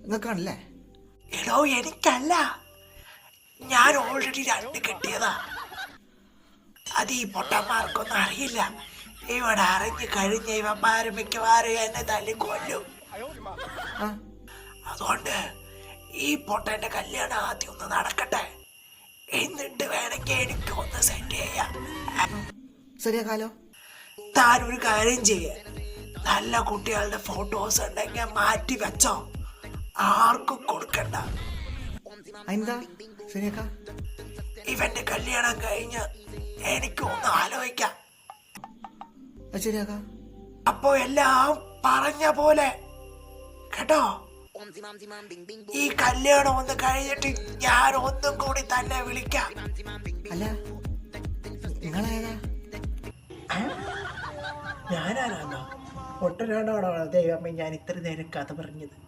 നിങ്ങൾക്കാണല്ലേ? എടോ എനിക്കല്ല, ഞാൻ ഓൾറെഡി 2 കെട്ടിയതാ. അത് ഈ പൊട്ടന്മാർക്കൊന്നും അറിയില്ല. ഇവിടെ അറിഞ്ഞു കഴിഞ്ഞ ഇവന്മാര് മിക്കവാറും എന്നെ തല്ലി കൊല്ലും. ആ അതുകൊണ്ട് ഈ പൊട്ടന്റെ കല്യാണം ആദ്യം ഒന്ന് നടക്കട്ടെ, എന്നിട്ട് വേണമെങ്കിൽ എനിക്ക് ഒന്ന് സെറ്റ് ചെയ്യാം. ശരിയാക്കാലോ. താനൊരു കാര്യം ചെയ്യ, നല്ല കുട്ടികളുടെ ഫോട്ടോസ് ഉണ്ടെങ്കിൽ മാറ്റി വെച്ചോ, ആർക്കും കൊടുക്കണ്ട. എന്താ ശരിയാക്കാം? ഇവന്റെ കല്യാണം കഴിഞ്ഞ് എനിക്ക് ഒന്ന് ആലോചിക്കാം. അത് ശരിയാക്കാം. അപ്പോ എല്ലാം പറഞ്ഞ പോലെ കേട്ടോ. ഈ കല്യാണം ഒന്ന് കഴിഞ്ഞിട്ട് ഞാൻ ഒന്നും കൂടി തന്നെ വിളിക്കാം. അല്ല നിങ്ങളേതാ? ഞാനാണോ? ഒട്ടനാടാണോ ദൈവമേ ഞാൻ ഇത്ര നേരം കഥ പറഞ്ഞത്?